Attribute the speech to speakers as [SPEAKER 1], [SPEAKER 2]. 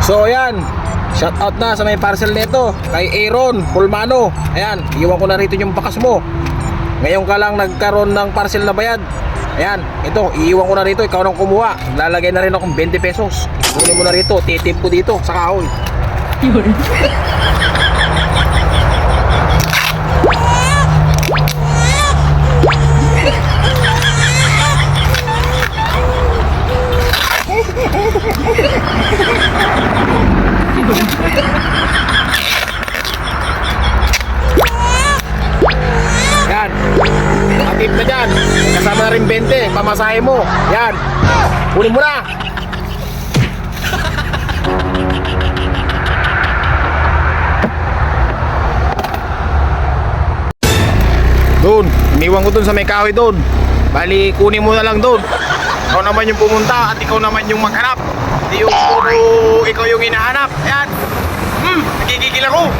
[SPEAKER 1] So ayan, shout out na sa may parcel nito kay Aaron Pulmano. Ayan, iwan ko na rito yung bakas mo. Ngayon ka lang nagkaroon ng parcel na bayad. Ayan, ito, iiwan ko na rito. Ikaw nang kumuha. Lalagay na rin akong 20 pesos. Kunin mo na rito, titip ko dito sa kahoy.
[SPEAKER 2] Yun.
[SPEAKER 1] Yan, nakatip na dyan. Kasama na rin 20, pamasahe mo. Yan, kunin mo na. Doon, iniwan ko doon sa may kahoy doon. Bali, kunin mo na lang doon. Ikaw naman yung pumunta at ikaw naman yung maghanap. Hindi yung puro ikaw yung hinahanap. Ayan, nagigigil ako.